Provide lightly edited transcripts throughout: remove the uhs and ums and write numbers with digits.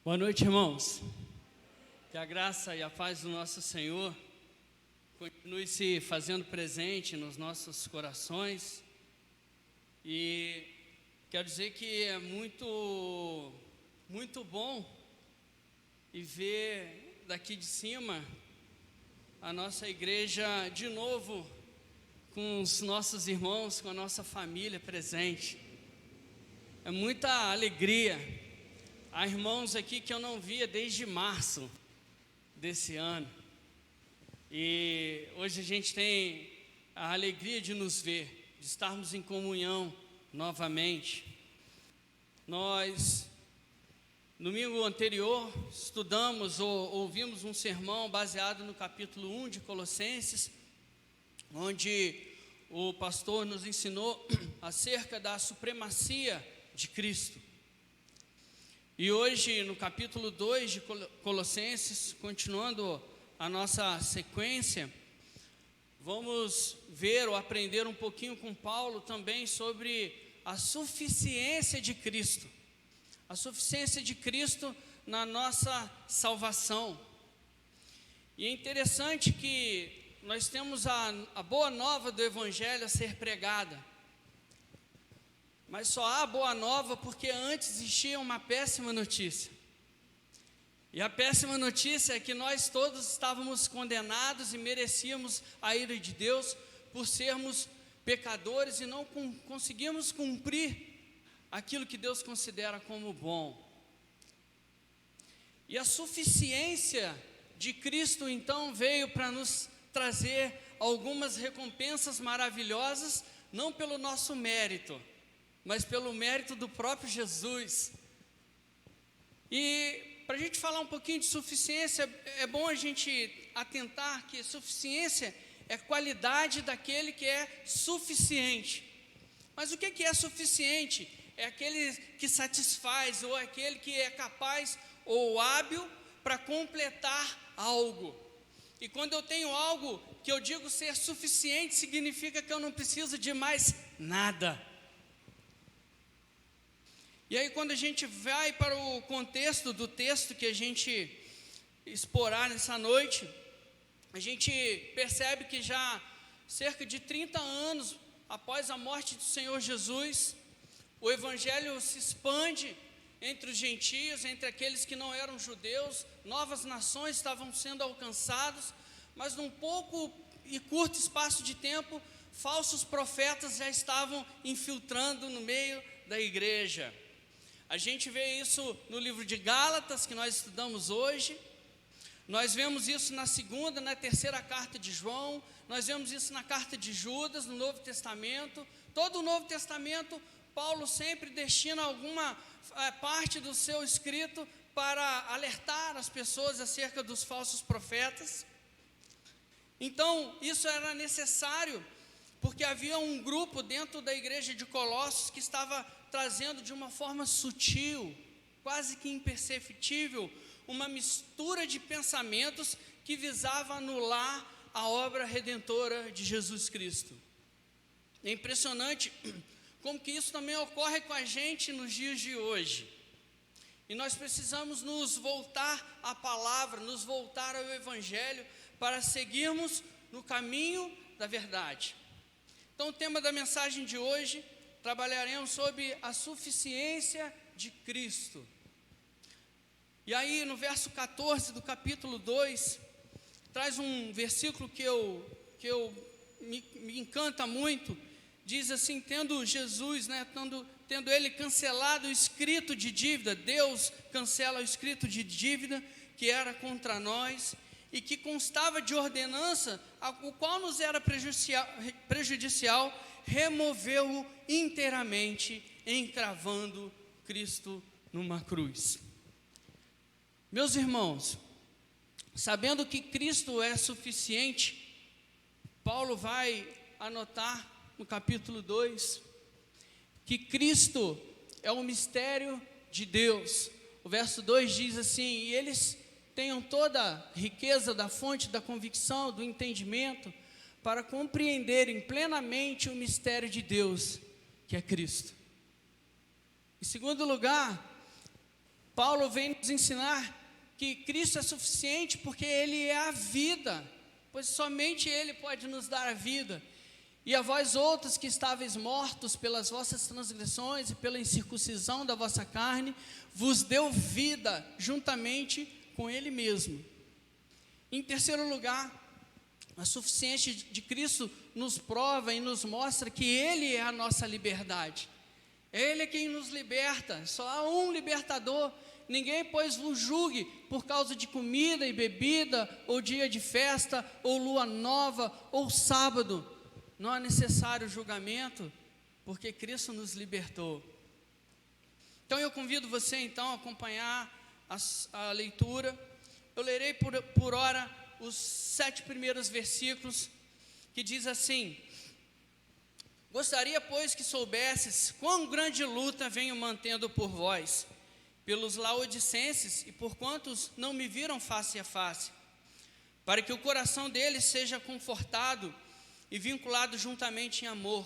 Boa noite, irmãos. Que a graça e a paz do nosso Senhor continue se fazendo presente nos nossos corações. E quero dizer que é muito bom e ver daqui de cima a nossa igreja de novo com os nossos irmãos, com a nossa família presente. É muita alegria. Há irmãos aqui que eu não via desde março desse ano. E hoje a gente tem a alegria de nos ver, de estarmos em comunhão novamente. Nós, domingo anterior, estudamos ou ouvimos um sermão baseado no capítulo 1 de Colossenses, onde o pastor nos ensinou acerca da supremacia de Cristo. E hoje, no capítulo 2 de Colossenses, continuando a nossa sequência, vamos ver ou aprender um pouquinho com Paulo também sobre a suficiência de Cristo. A suficiência de Cristo na nossa salvação. E é interessante que nós temos a boa nova do Evangelho a ser pregada. Mas só há boa nova porque antes existia uma péssima notícia. E a péssima notícia é que nós todos estávamos condenados e merecíamos a ira de Deus por sermos pecadores e não conseguimos cumprir aquilo que Deus considera como bom. E a suficiência de Cristo então veio para nos trazer algumas recompensas maravilhosas, não pelo nosso mérito, mas pelo mérito do próprio Jesus. E para a gente falar um pouquinho de suficiência, é bom a gente atentar que suficiência é qualidade daquele que é suficiente. Mas o que é suficiente? É aquele que satisfaz, ou aquele que é capaz ou hábil para completar algo. E quando eu tenho algo que eu digo ser suficiente, significa que eu não preciso de mais nada. E aí quando a gente vai para o contexto do texto que a gente exporá nessa noite, a gente percebe que já cerca de 30 anos após a morte do Senhor Jesus, o Evangelho se expande entre os gentios, entre aqueles que não eram judeus, novas nações estavam sendo alcançadas, mas num pouco e curto espaço de tempo, falsos profetas já estavam infiltrando no meio da igreja. A gente vê isso no livro de Gálatas, que nós estudamos hoje. Nós vemos isso na segunda, na terceira carta de João. Nós vemos isso na carta de Judas, no Novo Testamento. Todo o Novo Testamento, Paulo sempre destina alguma parte do seu escrito para alertar as pessoas acerca dos falsos profetas. Então, isso era necessário, porque havia um grupo dentro da igreja de Colossos que estava trazendo de uma forma sutil, quase que imperceptível, uma mistura de pensamentos que visava anular a obra redentora de Jesus Cristo. É impressionante como que isso também ocorre com a gente nos dias de hoje. E nós precisamos nos voltar à palavra, nos voltar ao Evangelho, para seguirmos no caminho da verdade. Então, o tema da mensagem de hoje, trabalharemos sobre a suficiência de Cristo. E aí, no verso 14 do capítulo 2, traz um versículo que me encanta muito. Diz assim: tendo Jesus, tendo ele cancelado o escrito de dívida, Deus cancela o escrito de dívida que era contra nós e que constava de ordenança, o qual nos era prejudicial, removeu-o inteiramente, encravando Cristo numa cruz. Meus irmãos, sabendo que Cristo é suficiente, Paulo vai anotar no capítulo 2, que Cristo é o mistério de Deus. O verso 2 diz assim: e eles tenham toda a riqueza da fonte da convicção, do entendimento, para compreenderem plenamente o mistério de Deus, que é Cristo. Em segundo lugar, Paulo vem nos ensinar que Cristo é suficiente porque Ele é a vida, pois somente Ele pode nos dar a vida. E a vós outros que estáveis mortos pelas vossas transgressões e pela incircuncisão da vossa carne, vos deu vida juntamente com Ele mesmo. Em terceiro lugar, a suficiência de Cristo nos prova e nos mostra que Ele é a nossa liberdade. Ele é quem nos liberta, só há um libertador. Ninguém, pois, vos julgue por causa de comida e bebida, ou dia de festa, ou lua nova, ou sábado. Não é necessário julgamento, porque Cristo nos libertou. Então eu convido você então a acompanhar a leitura. Eu lerei por hora os 7 primeiros versículos, que diz assim: gostaria, pois, que soubesses quão grande luta venho mantendo por vós, pelos laodicenses e por quantos não me viram face a face, para que o coração deles seja confortado e vinculado juntamente em amor,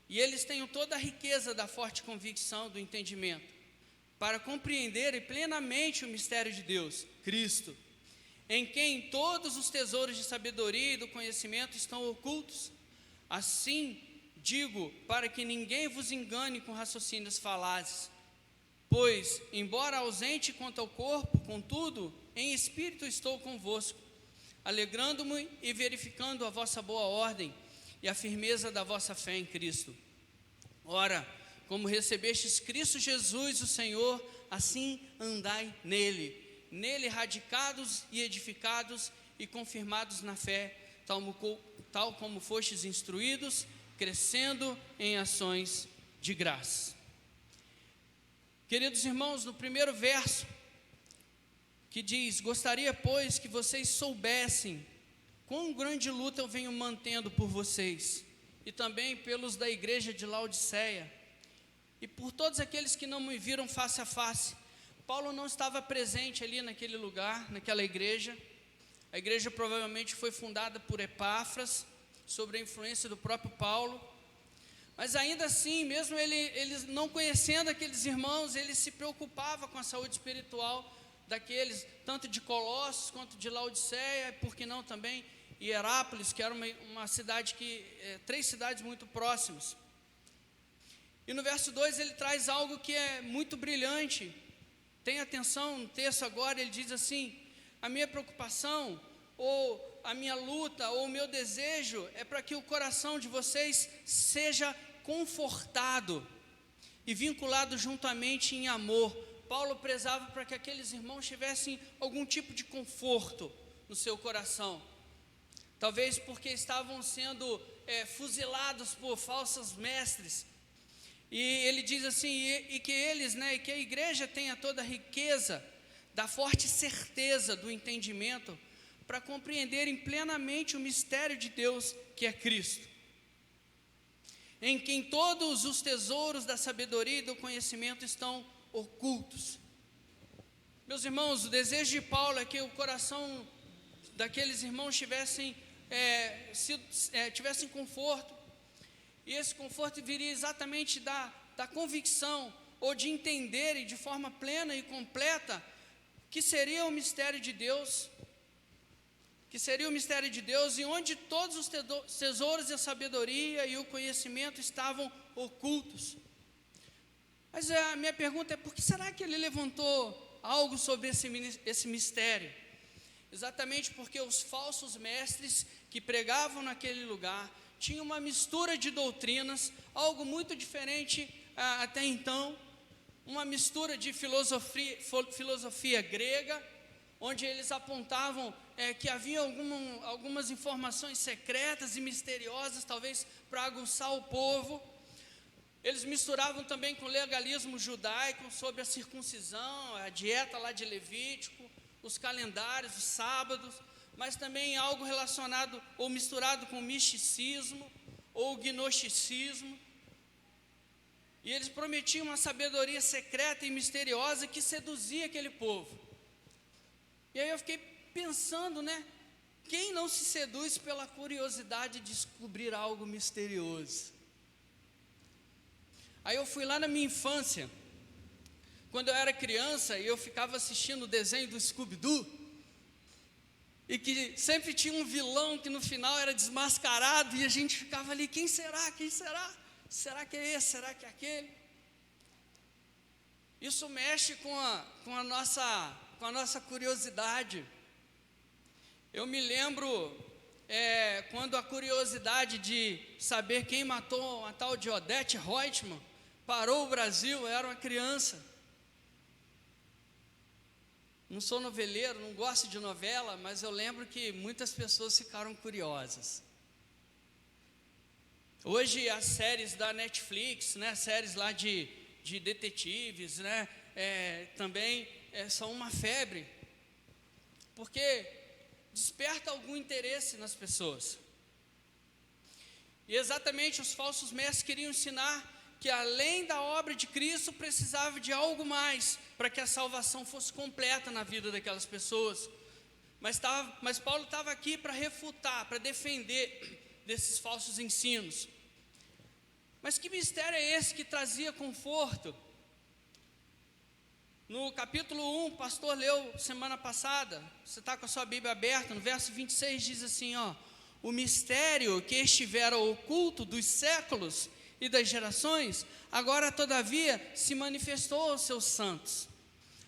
e eles tenham toda a riqueza da forte convicção do entendimento, para compreenderem plenamente o mistério de Deus, Cristo, em quem todos os tesouros de sabedoria e do conhecimento estão ocultos. Assim digo, para que ninguém vos engane com raciocínios falazes. Pois, embora ausente quanto ao corpo, contudo, em espírito estou convosco, alegrando-me e verificando a vossa boa ordem e a firmeza da vossa fé em Cristo. Ora, como recebestes Cristo Jesus, o Senhor, assim andai nele, radicados e edificados e confirmados na fé, tal como fostes instruídos, crescendo em ações de graça. Queridos irmãos, no primeiro verso, que diz: gostaria, pois, que vocês soubessem quão grande luta eu venho mantendo por vocês, e também pelos da igreja de Laodiceia, e por todos aqueles que não me viram face a face. Paulo não estava presente ali naquele lugar, naquela igreja. A igreja provavelmente foi fundada por Epáfras, sob a influência do próprio Paulo. Mas ainda assim, mesmo ele não conhecendo aqueles irmãos, ele se preocupava com a saúde espiritual daqueles, tanto de Colossos quanto de Laodiceia, e por que não também Hierápolis, que era uma cidade 3 cidades muito próximas. E no verso 2 ele traz algo que é muito brilhante. Tenha atenção no texto agora, ele diz assim: a minha preocupação, ou a minha luta, ou o meu desejo é para que o coração de vocês seja confortado e vinculado juntamente em amor. Paulo prezava para que aqueles irmãos tivessem algum tipo de conforto no seu coração, talvez porque estavam sendo fuzilados por falsos mestres. E ele diz assim, e que eles, e que a igreja tenha toda a riqueza da forte certeza do entendimento, para compreenderem plenamente o mistério de Deus, que é Cristo, em quem todos os tesouros da sabedoria e do conhecimento estão ocultos. Meus irmãos, o desejo de Paulo é que o coração daqueles irmãos tivessem conforto, e esse conforto viria exatamente da convicção, ou de entenderem de forma plena e completa que seria o mistério de Deus, e onde todos os tesouros e a sabedoria e o conhecimento estavam ocultos. Mas a minha pergunta é: por que será que ele levantou algo sobre esse mistério? Exatamente porque os falsos mestres que pregavam naquele lugar tinham uma mistura de doutrinas, algo muito diferente até então, uma mistura de filosofia grega, onde eles apontavam que havia algumas informações secretas e misteriosas, talvez para aguçar o povo. Eles misturavam também com o legalismo judaico sobre a circuncisão, a dieta lá de Levítico, os calendários, os sábados, mas também algo relacionado ou misturado com o misticismo ou o gnosticismo. E eles prometiam uma sabedoria secreta e misteriosa que seduzia aquele povo. E aí eu fiquei pensando, quem não se seduz pela curiosidade de descobrir algo misterioso? Aí eu fui lá na minha infância, quando eu era criança e eu ficava assistindo o desenho do Scooby-Doo, e que sempre tinha um vilão que no final era desmascarado, e a gente ficava ali, quem será? Quem será? Será que é esse? Será que é aquele? Isso mexe com a nossa curiosidade. Eu me lembro quando a curiosidade de saber quem matou a tal de Odete Roitman parou o Brasil, eu era uma criança. Não sou noveleiro, não gosto de novela, mas eu lembro que muitas pessoas ficaram curiosas. Hoje as séries da Netflix, né, séries lá de detetives, né, também são uma febre, porque desperta algum interesse nas pessoas. E exatamente os falsos mestres queriam ensinar que além da obra de Cristo precisava de algo mais para que a salvação fosse completa na vida daquelas pessoas. Mas Paulo estava aqui para refutar, para defender desses falsos ensinos. Mas que mistério é esse que trazia conforto? No capítulo 1, o pastor leu semana passada, você está com a sua Bíblia aberta, no verso 26 diz assim, o mistério que estivera oculto dos séculos e das gerações, agora todavia se manifestou aos seus santos.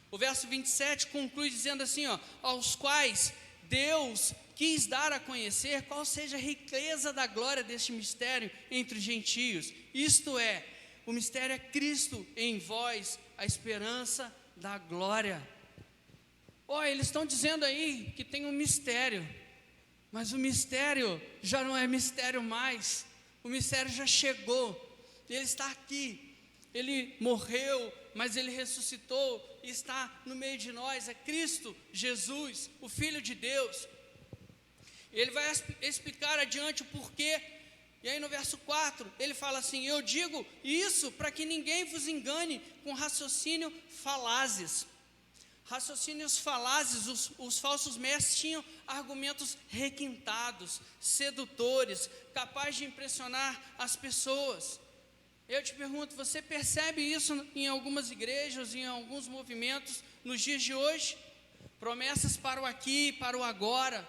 O verso 27 conclui dizendo assim, aos quais Deus quis dar a conhecer qual seja a riqueza da glória deste mistério entre os gentios. Isto é, o mistério é Cristo em vós, a esperança da glória. Eles estão dizendo aí que tem um mistério, mas o mistério já não é mistério mais. O mistério já chegou, ele está aqui, ele morreu, mas ele ressuscitou e está no meio de nós, é Cristo Jesus, o Filho de Deus. Ele vai explicar adiante o porquê, e aí no verso 4, ele fala assim, eu digo isso para que ninguém vos engane com raciocínio falazes. Raciocínios falazes, os falsos mestres tinham argumentos requintados, sedutores, capazes de impressionar as pessoas. Eu te pergunto, você percebe isso em algumas igrejas, em alguns movimentos nos dias de hoje? Promessas para o aqui, para o agora,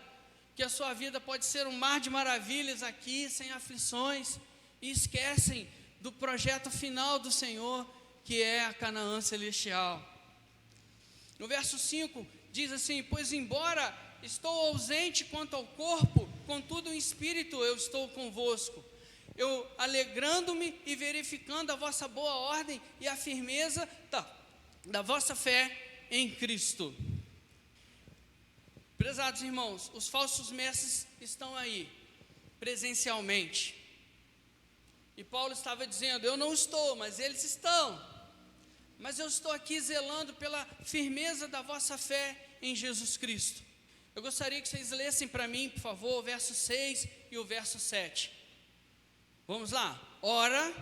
que a sua vida pode ser um mar de maravilhas aqui, sem aflições, e esquecem do projeto final do Senhor, que é a Canaã celestial. No verso 5 diz assim, pois embora estou ausente quanto ao corpo, contudo em espírito eu estou convosco, eu alegrando-me e verificando a vossa boa ordem e a firmeza da vossa fé em Cristo. Prezados irmãos, os falsos mestres estão aí, presencialmente, e Paulo estava dizendo, eu não estou, mas eles estão. Mas eu estou aqui zelando pela firmeza da vossa fé em Jesus Cristo. Eu gostaria que vocês lessem para mim, por favor, o verso 6 e o verso 7. Vamos lá. Ora,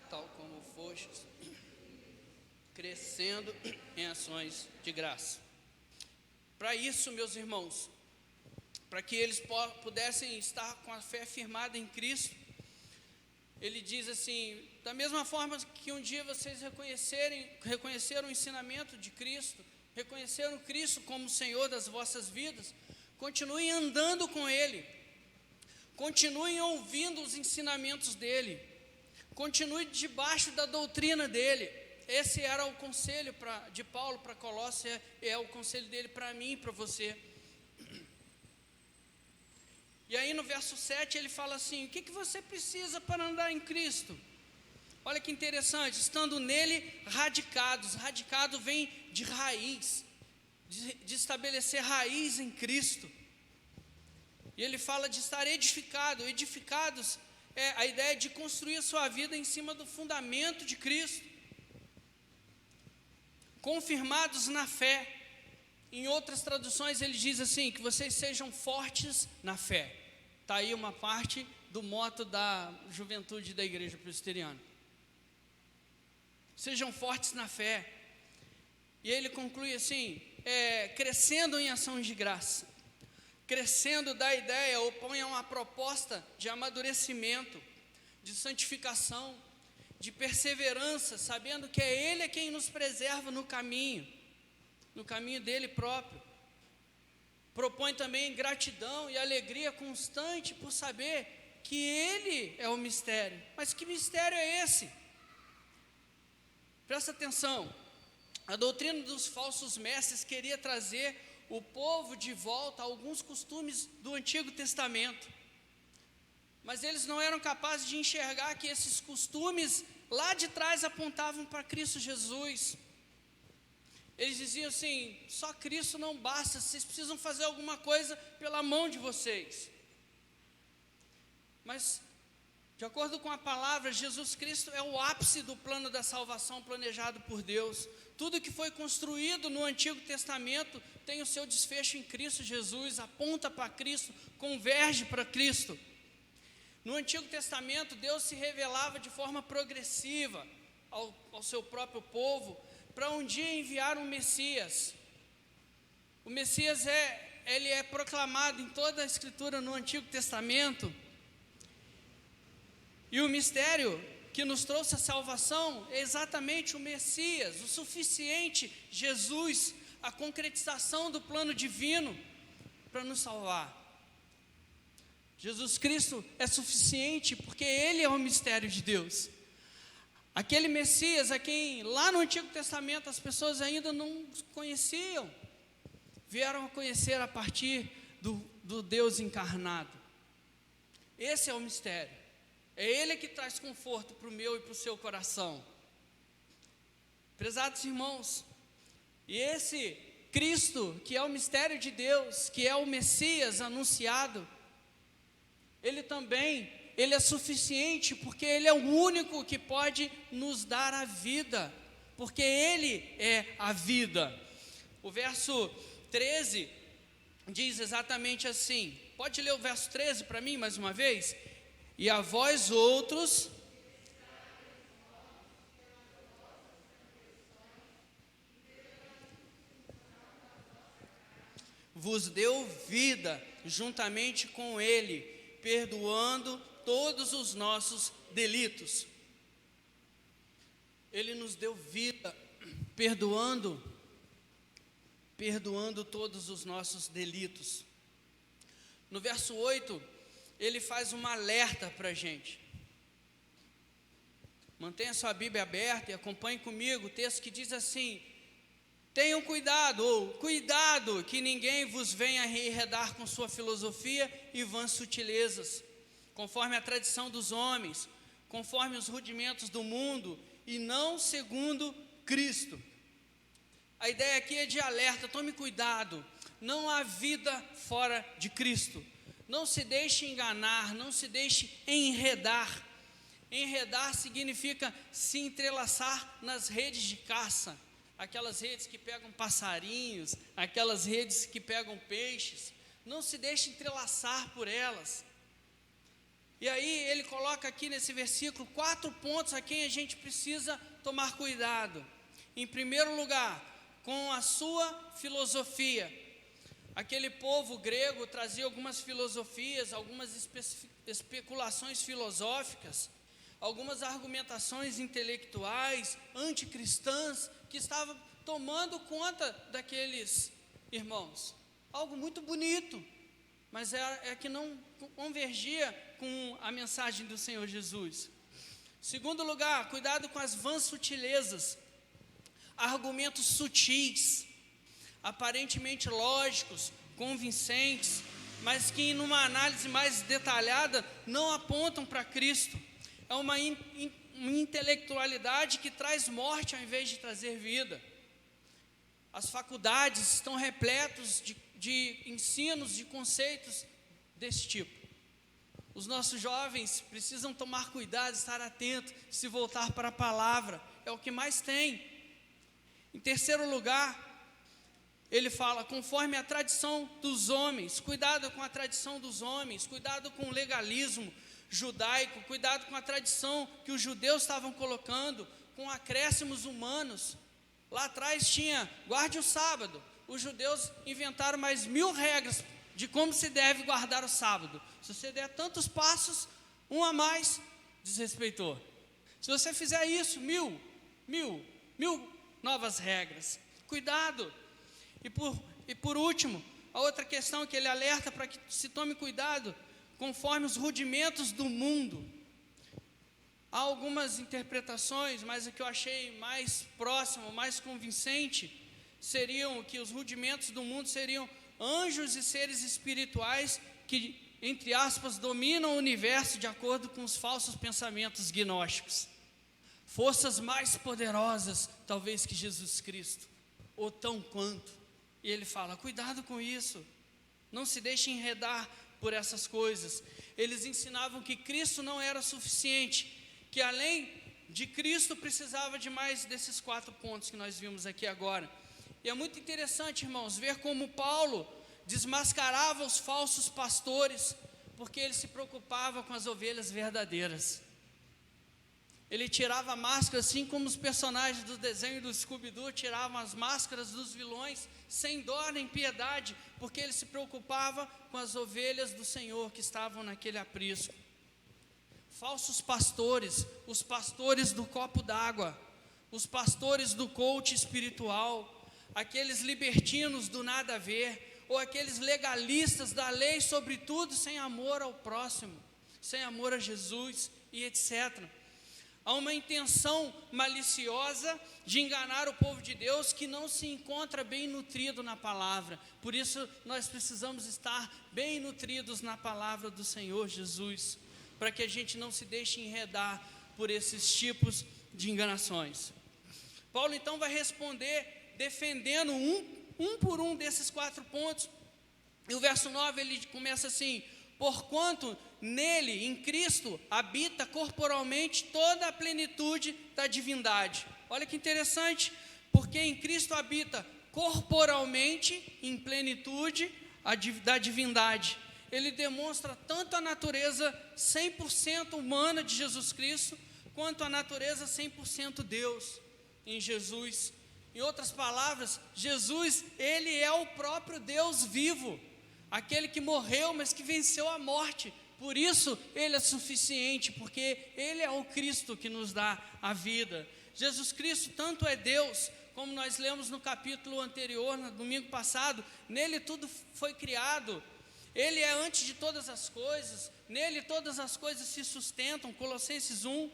tal como fostes, crescendo em ações de graça. Para isso, meus irmãos, para que eles pudessem estar com a fé firmada em Cristo, ele diz assim, da mesma forma que um dia vocês reconheceram o ensinamento de Cristo, reconheceram Cristo como Senhor das vossas vidas, continuem andando com Ele, continuem ouvindo os ensinamentos dEle, continuem debaixo da doutrina dEle. Esse era o conselho de Paulo para Colossos, é o conselho dele para mim e para você. E aí no verso 7 ele fala assim, o que você precisa para andar em Cristo? Olha que interessante, estando nele radicados, radicado vem de raiz, de estabelecer raiz em Cristo. E ele fala de estar edificados é a ideia de construir a sua vida em cima do fundamento de Cristo. Confirmados na fé. Em outras traduções ele diz assim, que vocês sejam fortes na fé. Está aí uma parte do moto da juventude da igreja presbiteriana. Sejam fortes na fé. E ele conclui assim, crescendo em ações de graça, crescendo da ideia, opõe a uma proposta de amadurecimento, de santificação, de perseverança, sabendo que é Ele quem nos preserva no caminho dele próprio. Propõe também gratidão e alegria constante por saber que Ele é o mistério. Mas que mistério é esse? Presta atenção, a doutrina dos falsos mestres queria trazer o povo de volta a alguns costumes do Antigo Testamento, mas eles não eram capazes de enxergar que esses costumes lá de trás apontavam para Cristo Jesus. Eles diziam assim: só Cristo não basta, vocês precisam fazer alguma coisa pela mão de vocês. Mas, de acordo com a palavra, Jesus Cristo é o ápice do plano da salvação planejado por Deus. Tudo que foi construído no Antigo Testamento tem o seu desfecho em Cristo Jesus, aponta para Cristo, converge para Cristo. No Antigo Testamento, Deus se revelava de forma progressiva ao seu próprio povo, para um dia enviar um Messias. O Messias ele é proclamado em toda a Escritura no Antigo Testamento. E o mistério que nos trouxe a salvação é exatamente o Messias, o suficiente Jesus, a concretização do plano divino para nos salvar. Jesus Cristo é suficiente porque Ele é o mistério de Deus. Aquele Messias a quem lá no Antigo Testamento as pessoas ainda não conheciam, vieram a conhecer a partir do Deus encarnado. Esse é o mistério. É Ele que traz conforto para o meu e para o seu coração. Prezados irmãos, e esse Cristo, que é o mistério de Deus, que é o Messias anunciado, Ele é suficiente, porque Ele é o único que pode nos dar a vida, porque Ele é a vida. O verso 13 diz exatamente assim, pode ler o verso 13 para mim mais uma vez? E a vós outros, vos deu vida juntamente com Ele, perdoando todos os nossos delitos. Ele nos deu vida, perdoando todos os nossos delitos. No verso 8, ele faz um alerta para a gente. Mantenha sua Bíblia aberta e acompanhe comigo o texto que diz assim: tenham cuidado, ou cuidado, que ninguém vos venha enredar com sua filosofia e vãs sutilezas, conforme a tradição dos homens, conforme os rudimentos do mundo, e não segundo Cristo. A ideia aqui é de alerta, tome cuidado, não há vida fora de Cristo. Não se deixe enganar, não se deixe enredar. Enredar significa se entrelaçar nas redes de caça, aquelas redes que pegam passarinhos, aquelas redes que pegam peixes. Não se deixe entrelaçar por elas. E aí ele coloca aqui nesse versículo 4 pontos a quem a gente precisa tomar cuidado. Em primeiro lugar, com a sua filosofia. Aquele povo grego trazia algumas filosofias, algumas especulações filosóficas, algumas argumentações intelectuais, anticristãs, que estavam tomando conta daqueles irmãos. Algo muito bonito, mas é que não convergia com a mensagem do Senhor Jesus. Segundo lugar, cuidado com as vãs sutilezas, argumentos sutis, aparentemente lógicos, convincentes, mas que em uma análise mais detalhada não apontam para Cristo. É uma intelectualidade que traz morte ao invés de trazer vida. As faculdades estão repletas de ensinos, de conceitos desse tipo. Os nossos jovens precisam tomar cuidado, estar atentos, se voltar para a palavra, é o que mais tem. Em terceiro lugar, ele fala, conforme a tradição dos homens, cuidado com a tradição dos homens, cuidado com o legalismo judaico, cuidado com a tradição que os judeus estavam colocando, com acréscimos humanos. Lá atrás tinha, guarde o sábado, os judeus inventaram mais 1000 regras de como se deve guardar o sábado. Se você der tantos passos, um a mais, desrespeitou. Se você fizer isso, mil novas regras. Cuidado. E por último, a outra questão que ele alerta para que se tome cuidado, conforme os rudimentos do mundo. Há algumas interpretações, mas o que eu achei mais próximo, mais convincente, seriam que os rudimentos do mundo seriam anjos e seres espirituais que, entre aspas, dominam o universo de acordo com os falsos pensamentos gnósticos. Forças mais poderosas, talvez, que Jesus Cristo, ou tão quanto. E ele fala, cuidado com isso, não se deixe enredar por essas coisas. Eles ensinavam que Cristo não era suficiente, que além de Cristo precisava de mais desses 4 pontos que nós vimos aqui agora. E é muito interessante, irmãos, ver como Paulo desmascarava os falsos pastores, porque ele se preocupava com as ovelhas verdadeiras. Ele tirava a máscara, assim como os personagens do desenho do Scooby-Doo tiravam as máscaras dos vilões, sem dó nem piedade, porque ele se preocupava com as ovelhas do Senhor que estavam naquele aprisco. Falsos pastores, os pastores do copo d'água, os pastores do coach espiritual, aqueles libertinos do nada a ver, ou aqueles legalistas da lei, sobretudo, sem amor ao próximo, sem amor a Jesus e etc. Há uma intenção maliciosa de enganar o povo de Deus que não se encontra bem nutrido na palavra. Por isso nós precisamos estar bem nutridos na palavra do Senhor Jesus, para que a gente não se deixe enredar por esses tipos de enganações. Paulo então vai responder defendendo um por um desses 4 pontos. E o verso 9 ele começa assim: porquanto nele, em Cristo, habita corporalmente toda a plenitude da divindade. Olha que interessante, porque em Cristo habita corporalmente, em plenitude, da divindade. Ele demonstra tanto a natureza 100% humana de Jesus Cristo, quanto a natureza 100% Deus em Jesus. Em outras palavras, Jesus, ele é o próprio Deus vivo, aquele que morreu, mas que venceu a morte. Por isso, ele é suficiente, porque ele é o Cristo que nos dá a vida. Jesus Cristo tanto é Deus, como nós lemos no capítulo anterior, no domingo passado, nele tudo foi criado. Ele é antes de todas as coisas, nele todas as coisas se sustentam. Colossenses 1,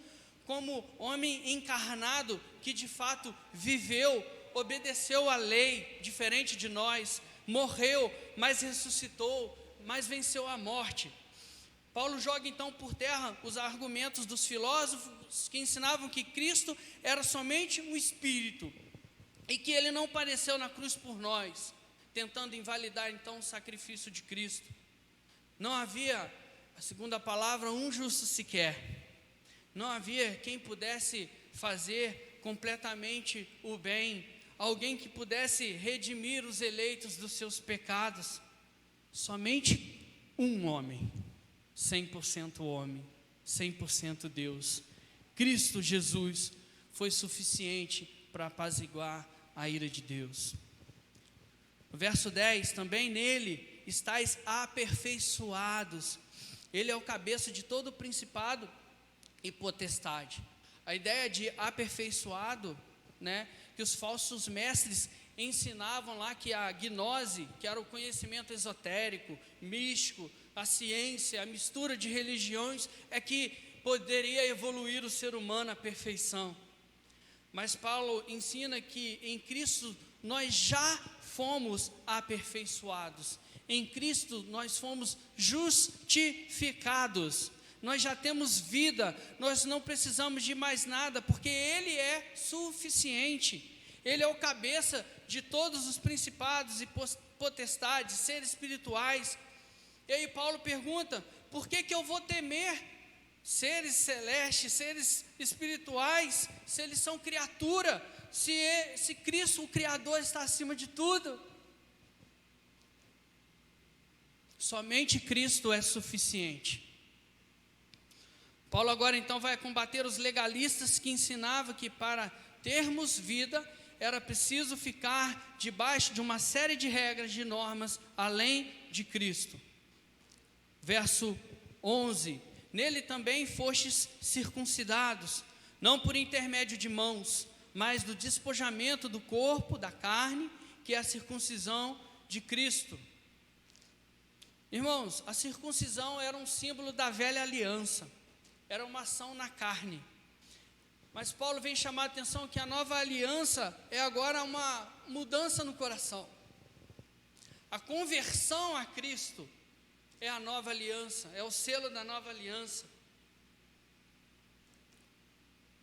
como homem encarnado, que de fato viveu, obedeceu à lei, diferente de nós, morreu, mas ressuscitou, mas venceu a morte. Paulo joga então por terra os argumentos dos filósofos que ensinavam que Cristo era somente um Espírito, e que ele não padeceu na cruz por nós, tentando invalidar então o sacrifício de Cristo. Não havia, a segunda palavra, um justo sequer. Não havia quem pudesse fazer completamente o bem, alguém que pudesse redimir os eleitos dos seus pecados. Somente um homem, 100% homem, 100% Deus. Cristo Jesus foi suficiente para apaziguar a ira de Deus. No verso 10, também nele estáis aperfeiçoados. Ele é o cabeça de todo o principado e potestade. A ideia de aperfeiçoado, que os falsos mestres ensinavam lá que a gnose, que era o conhecimento esotérico, místico, a ciência, a mistura de religiões, é que poderia evoluir o ser humano à perfeição. Mas Paulo ensina que em Cristo nós já fomos aperfeiçoados. Em Cristo nós fomos justificados. Nós já temos vida, nós não precisamos de mais nada, porque Ele é suficiente. Ele é o cabeça de todos os principados e potestades, seres espirituais. E aí Paulo pergunta, por que eu vou temer seres celestes, seres espirituais, se eles são criatura, se Cristo, o Criador, está acima de tudo? Somente Cristo é suficiente. Paulo agora então vai combater os legalistas que ensinavam que para termos vida era preciso ficar debaixo de uma série de regras, de normas, além de Cristo. Verso 11: nele também fostes circuncidados, não por intermédio de mãos, mas do despojamento do corpo, da carne, que é a circuncisão de Cristo. Irmãos, a circuncisão era um símbolo da velha aliança, era uma ação na carne. Mas Paulo vem chamar a atenção que a nova aliança é agora uma mudança no coração. A conversão a Cristo é a nova aliança, é o selo da nova aliança.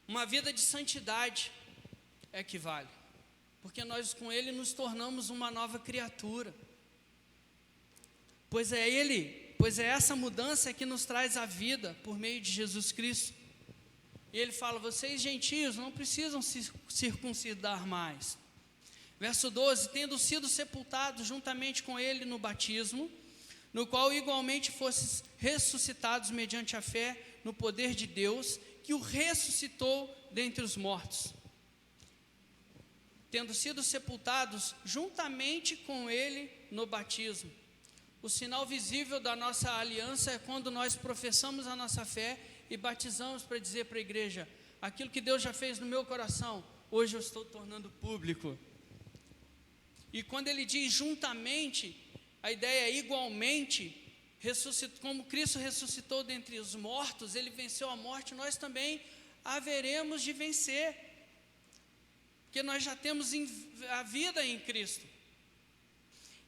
Uma vida de santidade é que vale, porque nós com Ele nos tornamos uma nova criatura. Pois é essa mudança que nos traz a vida por meio de Jesus Cristo. E ele fala: vocês gentios não precisam se circuncidar mais. Verso 12: tendo sido sepultados juntamente com ele no batismo, no qual igualmente fostes ressuscitados mediante a fé no poder de Deus, que o ressuscitou dentre os mortos. Tendo sido sepultados juntamente com ele no batismo. O sinal visível da nossa aliança é quando nós professamos a nossa fé e batizamos para dizer para a igreja: aquilo que Deus já fez no meu coração, hoje eu estou tornando público. E quando ele diz juntamente, a ideia é igualmente, como Cristo ressuscitou dentre os mortos, ele venceu a morte, nós também haveremos de vencer, porque nós já temos a vida em Cristo.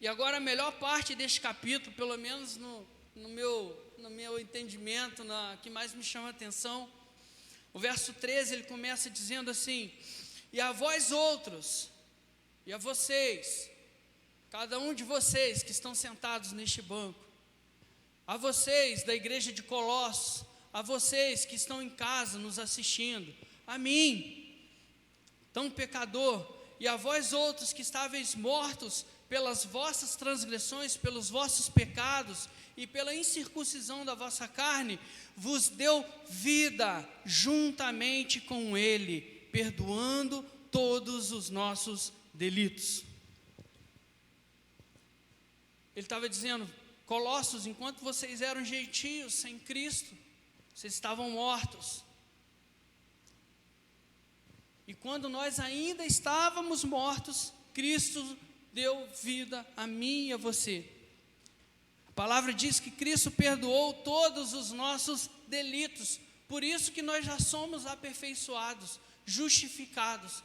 E agora a melhor parte deste capítulo, pelo menos no meu entendimento, que mais me chama a atenção, o verso 13, ele começa dizendo assim: e a vós outros, e a vocês, cada um de vocês que estão sentados neste banco, a vocês da igreja de Colossos, a vocês que estão em casa nos assistindo, a mim, tão pecador, e a vós outros que estáveis mortos pelas vossas transgressões, pelos vossos pecados e pela incircuncisão da vossa carne, vos deu vida juntamente com ele, perdoando todos os nossos delitos. Ele estava dizendo: Colossos, enquanto vocês eram gentios sem Cristo, vocês estavam mortos. E quando nós ainda estávamos mortos, Cristo deu vida a mim e a você. A palavra diz que Cristo perdoou todos os nossos delitos, por isso que nós já somos aperfeiçoados, justificados,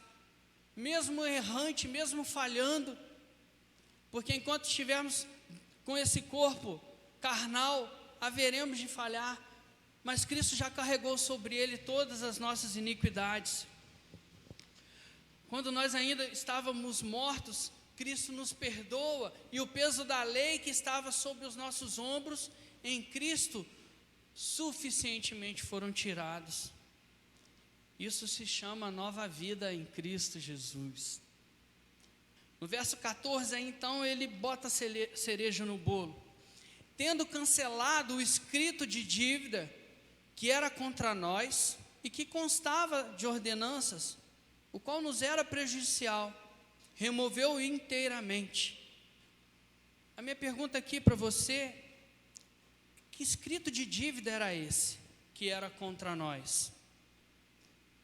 mesmo errante, mesmo falhando, porque enquanto estivermos com esse corpo carnal, haveremos de falhar, mas Cristo já carregou sobre ele todas as nossas iniquidades. Quando nós ainda estávamos mortos, Cristo nos perdoa, e o peso da lei que estava sobre os nossos ombros, em Cristo, suficientemente foram tirados. Isso se chama nova vida em Cristo Jesus. No verso 14, aí, então, ele bota a cereja no bolo. Tendo cancelado o escrito de dívida que era contra nós e que constava de ordenanças, o qual nos era prejudicial, removeu inteiramente. A minha pergunta aqui para você: que escrito de dívida era esse que era contra nós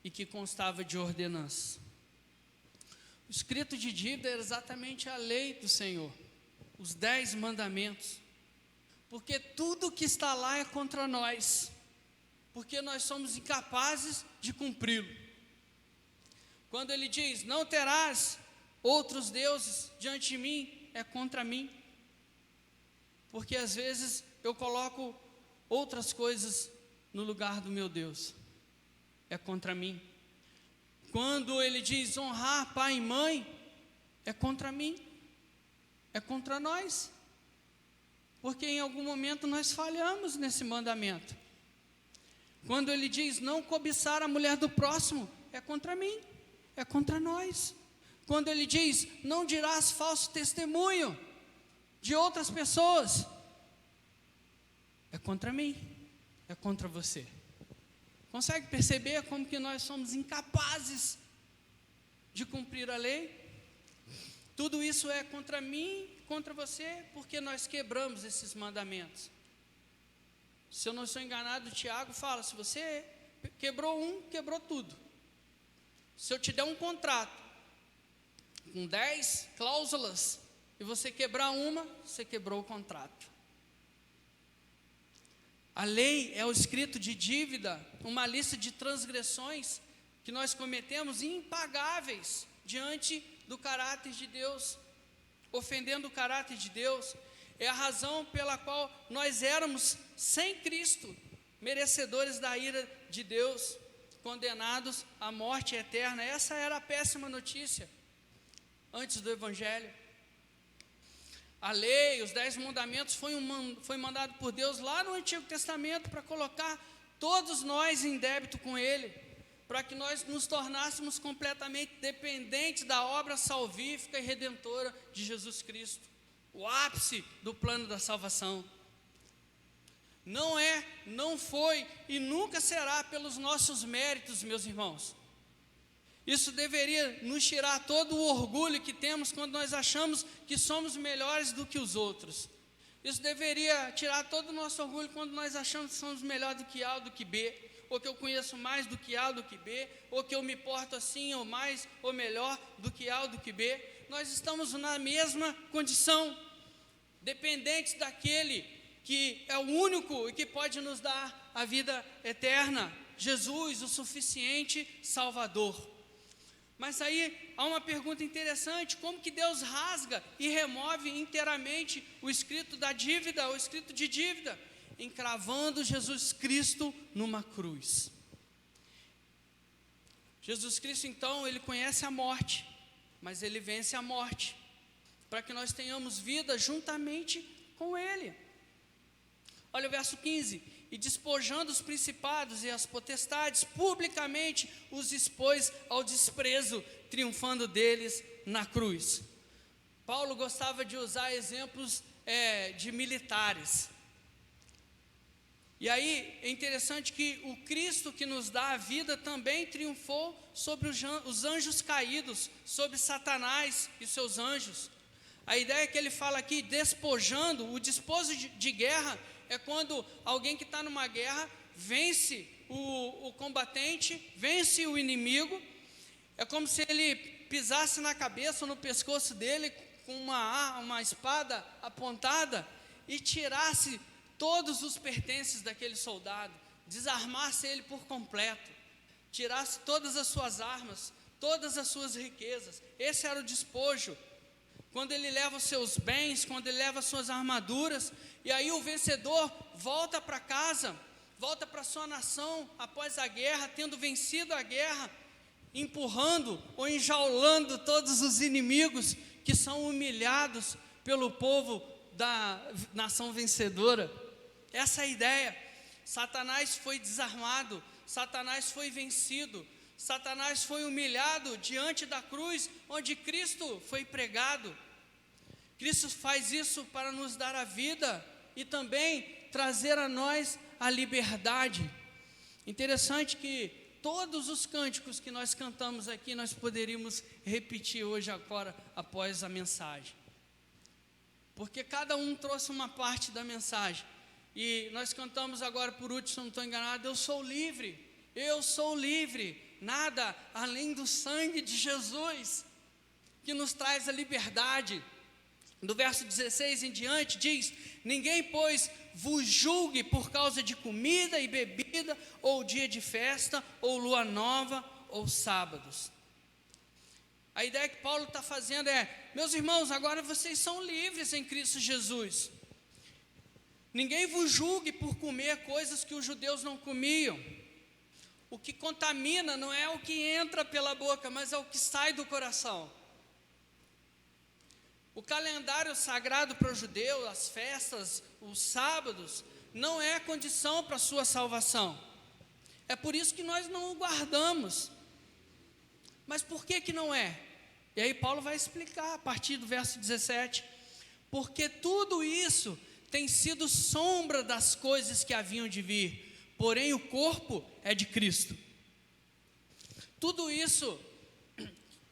e que constava de ordenança? O escrito de dívida era exatamente a lei do Senhor, os 10 mandamentos, porque tudo que está lá é contra nós, porque nós somos incapazes de cumpri-lo. Quando ele diz: não terás outros deuses diante de mim, é contra mim, porque às vezes eu coloco outras coisas no lugar do meu Deus, é contra mim. Quando ele diz honrar pai e mãe, é contra mim, é contra nós, porque em algum momento nós falhamos nesse mandamento. Quando ele diz não cobiçar a mulher do próximo, é contra mim, é contra nós. Quando ele diz não dirás falso testemunho de outras pessoas, é contra mim, é contra você. Consegue perceber como que nós somos incapazes de cumprir a lei. Tudo isso é contra mim, contra você, porque nós quebramos esses mandamentos. Se eu não estou enganado, Tiago fala, se você quebrou um, quebrou tudo. Se eu te der um contrato com 10 cláusulas e você quebrar uma, você quebrou o contrato. A lei é o escrito de dívida, uma lista de transgressões que nós cometemos impagáveis diante do caráter de Deus, ofendendo o caráter de Deus. É a razão pela qual nós éramos sem Cristo, merecedores da ira de Deus, condenados à morte eterna. Essa era a péssima notícia antes do Evangelho. A lei, os 10 mandamentos foi mandado por Deus lá no Antigo Testamento para colocar todos nós em débito com Ele, para que nós nos tornássemos completamente dependentes da obra salvífica e redentora de Jesus Cristo, o ápice do plano da salvação. Não é, não foi e nunca será pelos nossos méritos, meus irmãos. Isso deveria nos tirar todo o orgulho que temos quando nós achamos que somos melhores do que os outros. Isso deveria tirar todo o nosso orgulho quando nós achamos que somos melhores do que A ou do que B, ou que eu conheço mais do que A ou do que B, ou que eu me porto assim ou mais ou melhor do que A ou do que B. Nós estamos na mesma condição, dependentes daquele que é o único e que pode nos dar a vida eterna, Jesus, o suficiente Salvador. Mas aí há uma pergunta interessante: como que Deus rasga e remove inteiramente o escrito da dívida, o escrito de dívida? Encravando Jesus Cristo numa cruz. Jesus Cristo, então, ele conhece a morte, mas ele vence a morte, para que nós tenhamos vida juntamente com ele. Olha o verso 15: e despojando os principados e as potestades, publicamente os expôs ao desprezo, triunfando deles na cruz. Paulo gostava de usar exemplos de militares. E aí é interessante que o Cristo que nos dá a vida também triunfou sobre os anjos caídos, sobre Satanás e seus anjos. A ideia que ele fala aqui, despojando, o despojo de guerra, é quando alguém que está numa guerra vence o combatente, vence o inimigo. É como se ele pisasse na cabeça ou no pescoço dele com uma espada apontada e tirasse todos os pertences daquele soldado, desarmasse ele por completo, tirasse todas as suas armas, todas as suas riquezas. Esse era o despojo. Quando ele leva os seus bens, quando ele leva as suas armaduras, e aí o vencedor volta para casa, volta para sua nação após a guerra, tendo vencido a guerra, empurrando ou enjaulando todos os inimigos que são humilhados pelo povo da nação vencedora. Essa é a ideia. Satanás foi desarmado, Satanás foi vencido, Satanás foi humilhado diante da cruz onde Cristo foi pregado. Cristo faz isso para nos dar a vida e também trazer a nós a liberdade. Interessante que todos os cânticos que nós cantamos aqui, nós poderíamos repetir hoje agora, após a mensagem. Porque cada um trouxe uma parte da mensagem. E nós cantamos agora por último, se não estou enganado, eu sou livre, nada além do sangue de Jesus, que nos traz a liberdade. Do verso 16 em diante diz: ninguém, pois, vos julgue por causa de comida e bebida, ou dia de festa, ou lua nova, ou sábados. A ideia que Paulo está fazendo é: meus irmãos, agora vocês são livres em Cristo Jesus. Ninguém vos julgue por comer coisas que os judeus não comiam. O que contamina não é o que entra pela boca, mas é o que sai do coração. O calendário sagrado para o judeu, as festas, os sábados, não é condição para a sua salvação. É por isso que nós não o guardamos. Mas por que não é? E aí Paulo vai explicar a partir do verso 17. Porque tudo isso tem sido sombra das coisas que haviam de vir, porém o corpo é de Cristo. Tudo isso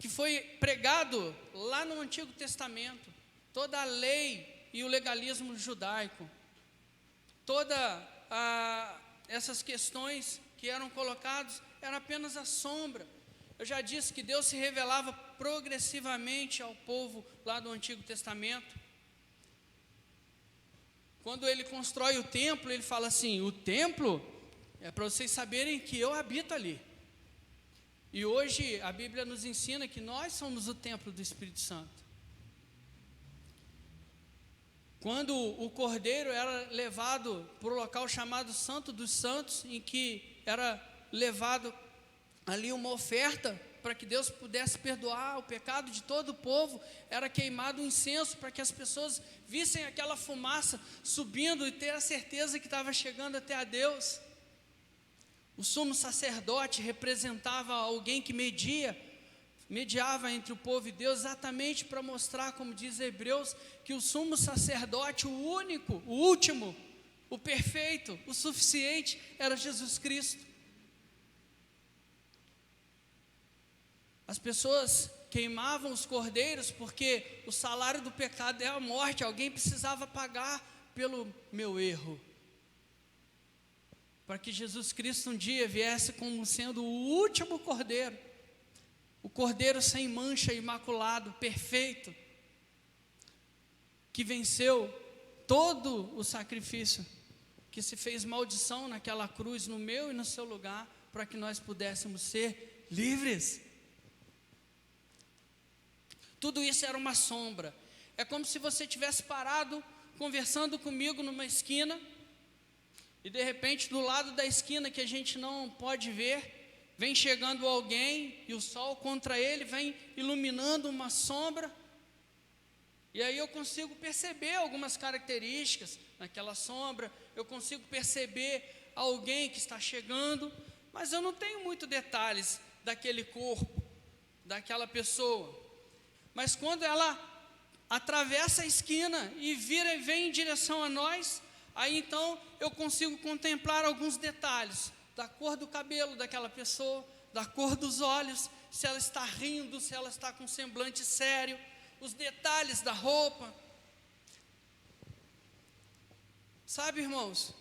que foi pregado lá no Antigo Testamento, toda a lei e o legalismo judaico, essas questões que eram colocadas, era apenas a sombra. Eu já disse que Deus se revelava progressivamente ao povo lá do Antigo Testamento. Quando ele constrói o templo, ele fala assim: o templo é para vocês saberem que eu habito ali. E hoje a Bíblia nos ensina que nós somos o templo do Espírito Santo. Quando o cordeiro era levado para o local chamado Santo dos Santos, em que era levado ali uma oferta para que Deus pudesse perdoar o pecado de todo o povo, era queimado um incenso para que as pessoas vissem aquela fumaça subindo e ter a certeza que estava chegando até a Deus. O sumo sacerdote representava alguém que mediava entre o povo e Deus, exatamente para mostrar, como diz Hebreus, que o sumo sacerdote, o único, o último, o perfeito, o suficiente, era Jesus Cristo. As pessoas queimavam os cordeiros porque o salário do pecado é a morte, alguém precisava pagar pelo meu erro, para que Jesus Cristo um dia viesse como sendo o último cordeiro, o cordeiro sem mancha, imaculado, perfeito, que venceu todo o sacrifício, que se fez maldição naquela cruz, no meu e no seu lugar, para que nós pudéssemos ser livres. Tudo isso era uma sombra. É como se você tivesse parado, conversando comigo numa esquina, e de repente do lado da esquina que a gente não pode ver, vem chegando alguém, e o sol contra ele vem iluminando uma sombra, e aí eu consigo perceber algumas características naquela sombra, eu consigo perceber alguém que está chegando, mas eu não tenho muitos detalhes daquele corpo, daquela pessoa. Mas quando ela atravessa a esquina e vira e vem em direção a nós, aí então eu consigo contemplar alguns detalhes, da cor do cabelo daquela pessoa, da cor dos olhos, se ela está rindo, se ela está com um semblante sério, os detalhes da roupa. Sabe, irmãos,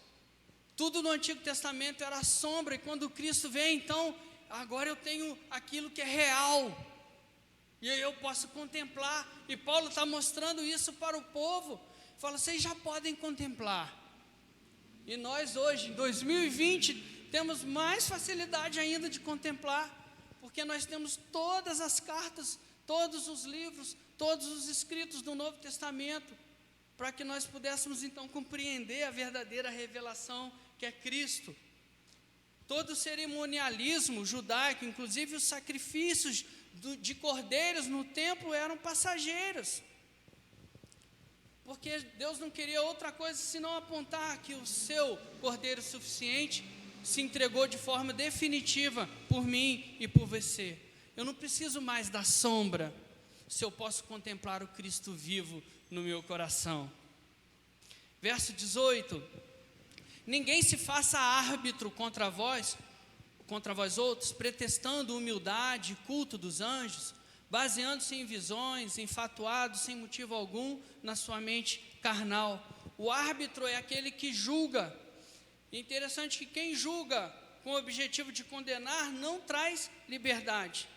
tudo no Antigo Testamento era sombra, e quando Cristo vem, então, agora eu tenho aquilo que é real, e aí eu posso contemplar, e Paulo está mostrando isso para o povo, fala, vocês já podem contemplar, e nós hoje, em 2020, temos mais facilidade ainda de contemplar, porque nós temos todas as cartas, todos os livros, todos os escritos do Novo Testamento, para que nós pudéssemos então compreender a verdadeira revelação que é Cristo. Todo o cerimonialismo judaico, inclusive os sacrifícios de cordeiros no templo eram passageiros, porque Deus não queria outra coisa senão apontar que o seu cordeiro suficiente se entregou de forma definitiva por mim e por você. Eu não preciso mais da sombra, se eu posso contemplar o Cristo vivo no meu coração. Verso 18: ninguém se faça árbitro contra vós outros, pretextando humildade, culto dos anjos, baseando-se em visões, enfatuado, sem motivo algum, na sua mente carnal. O árbitro é aquele que julga. Interessante que quem julga com o objetivo de condenar não traz liberdade.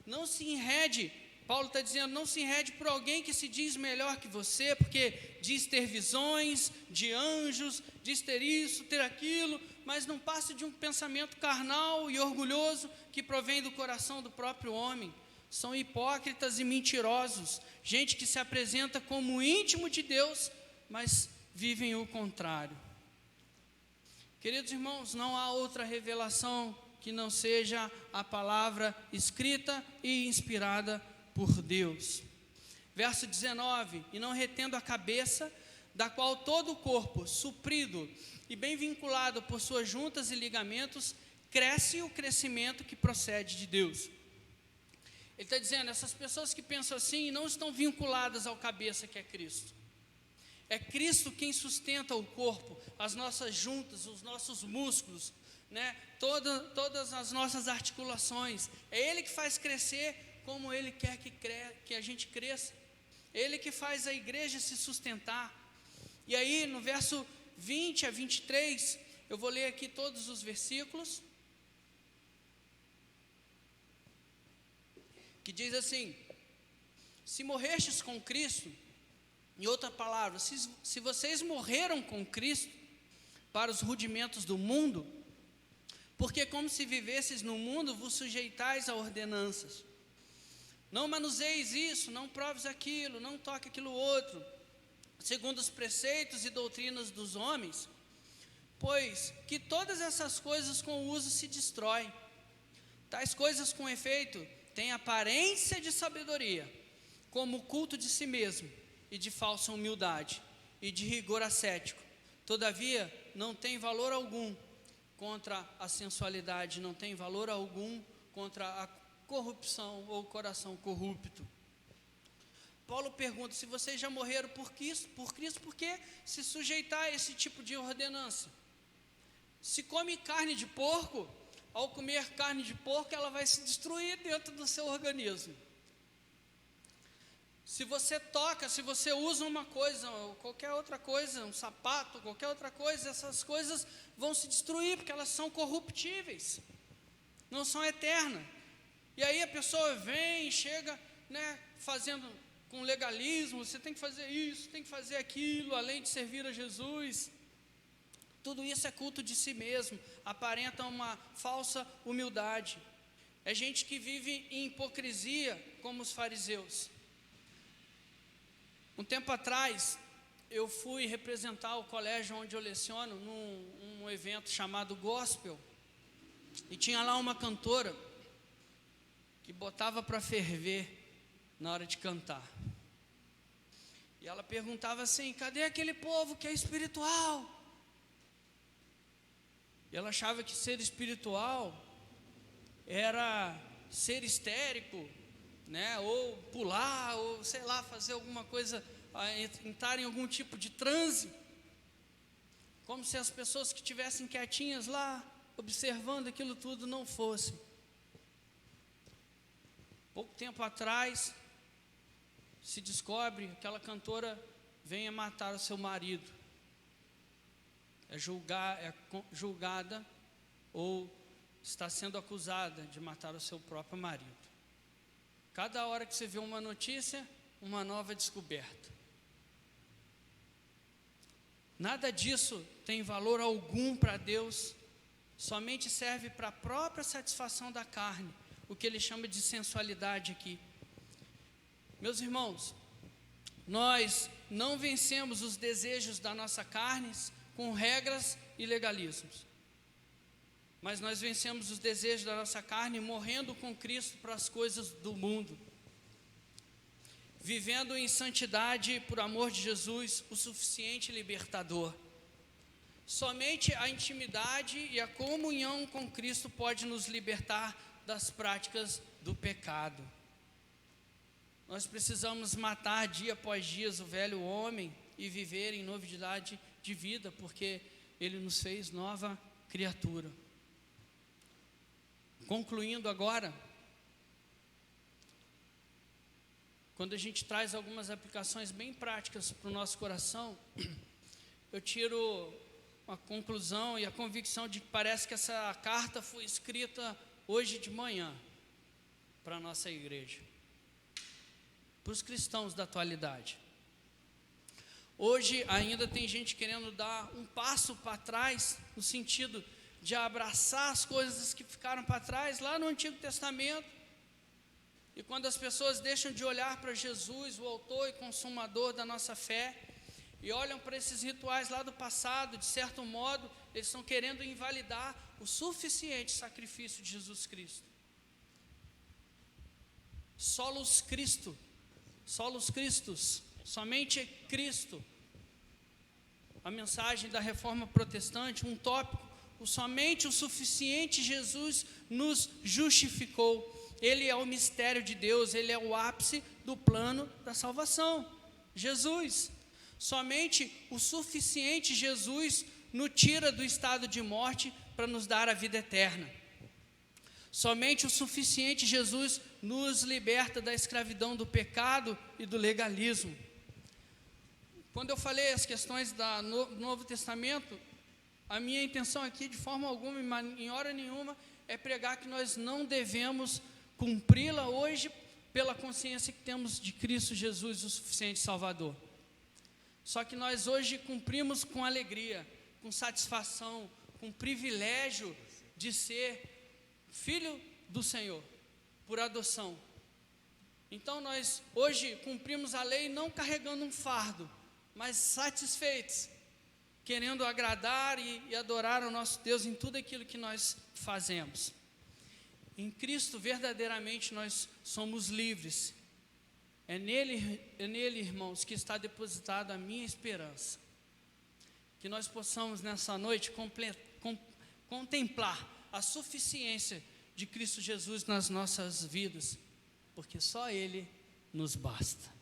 Não se enrede, Paulo está dizendo, não se enrede por alguém que se diz melhor que você, porque diz ter visões de anjos, diz ter isso, ter aquilo, mas não passa de um pensamento carnal e orgulhoso que provém do coração do próprio homem. São hipócritas e mentirosos, gente que se apresenta como íntimo de Deus, mas vivem o contrário. Queridos irmãos, não há outra revelação que não seja a palavra escrita e inspirada por Deus. Verso 19: e não retendo a cabeça, da qual todo o corpo, suprido e bem vinculado por suas juntas e ligamentos, cresce o crescimento que procede de Deus. Ele está dizendo, essas pessoas que pensam assim não estão vinculadas ao cabeça que é Cristo. É Cristo quem sustenta o corpo, as nossas juntas, os nossos músculos, né? Todas as nossas articulações. É Ele que faz crescer como Ele quer que a gente cresça. Ele que faz a igreja se sustentar. E aí, no verso 20 a 23, eu vou ler aqui todos os versículos, que diz assim: se morrestes com Cristo, em outra palavra, se vocês morreram com Cristo para os rudimentos do mundo, porque como se vivesses no mundo, vos sujeitais a ordenanças. Não manuseis isso, não proves aquilo, não toque aquilo outro, segundo os preceitos e doutrinas dos homens, pois que todas essas coisas com o uso se destroem. Tais coisas com efeito têm aparência de sabedoria, como o culto de si mesmo, e de falsa humildade, e de rigor ascético. Todavia, não tem valor algum contra a sensualidade, não tem valor algum contra a corrupção ou coração corrupto. Paulo pergunta: se vocês já morreram por Cristo, por que se sujeitar a esse tipo de ordenança? Se come carne de porco, ao comer carne de porco, ela vai se destruir dentro do seu organismo. Se você toca, se você usa uma coisa, ou qualquer outra coisa, um sapato, qualquer outra coisa, essas coisas vão se destruir, porque elas são corruptíveis, não são eternas. E aí a pessoa vem e chega, fazendo com legalismo: você tem que fazer isso, tem que fazer aquilo, além de servir a Jesus. Tudo isso é culto de si mesmo, aparenta uma falsa humildade. É gente que vive em hipocrisia, como os fariseus. Um tempo atrás, eu fui representar o colégio onde eu leciono num evento chamado Gospel, e tinha lá uma cantora que botava para ferver na hora de cantar. E ela perguntava assim: cadê aquele povo que é espiritual? E ela achava que ser espiritual era ser histérico, ou pular, ou sei lá, fazer alguma coisa, entrar em algum tipo de transe, como se as pessoas que estivessem quietinhas lá, observando aquilo tudo, não fossem. Pouco tempo atrás, se descobre que aquela cantora venha matar o seu marido. É julgada ou está sendo acusada de matar o seu próprio marido. Cada hora que você vê uma notícia, uma nova descoberta. Nada disso tem valor algum para Deus, somente serve para a própria satisfação da carne, o que ele chama de sensualidade aqui. Meus irmãos, nós não vencemos os desejos da nossa carne com regras e legalismos, mas nós vencemos os desejos da nossa carne morrendo com Cristo para as coisas do mundo, vivendo em santidade por amor de Jesus, o suficiente libertador. Somente a intimidade e a comunhão com Cristo pode nos libertar das práticas do pecado. Nós precisamos matar dia após dia o velho homem e viver em novidade de vida, porque Ele nos fez nova criatura. Concluindo agora, quando a gente traz algumas aplicações bem práticas para o nosso coração, eu tiro uma conclusão e a convicção de que parece que essa carta foi escrita hoje de manhã para a nossa igreja, para os cristãos da atualidade. Hoje ainda tem gente querendo dar um passo para trás, no sentido de abraçar as coisas que ficaram para trás lá no Antigo Testamento. E quando as pessoas deixam de olhar para Jesus, o autor e consumador da nossa fé, e olham para esses rituais lá do passado, de certo modo, eles estão querendo invalidar o suficiente sacrifício de Jesus Cristo. Solus Christus, somente Cristo. A mensagem da reforma protestante, um tópico: somente o suficiente Jesus nos justificou. Ele é o mistério de Deus, Ele é o ápice do plano da salvação. Jesus, somente o suficiente Jesus nos tira do estado de morte para nos dar a vida eterna. Somente o suficiente Jesus nos liberta da escravidão do pecado e do legalismo. Quando eu falei as questões do Novo Testamento, a minha intenção aqui, de forma alguma, em hora nenhuma, é pregar que nós não devemos cumpri-la hoje pela consciência que temos de Cristo Jesus, o suficiente Salvador. Só que nós hoje cumprimos com alegria, com satisfação, com privilégio de ser filho do Senhor, por adoção. Então nós hoje cumprimos a lei não carregando um fardo, mas satisfeitos, querendo agradar e adorar ao nosso Deus em tudo aquilo que nós fazemos. Em Cristo, verdadeiramente, nós somos livres. É nele, irmãos, que está depositada a minha esperança. Que nós possamos, nessa noite, contemplar a suficiência de Cristo Jesus nas nossas vidas, porque só Ele nos basta.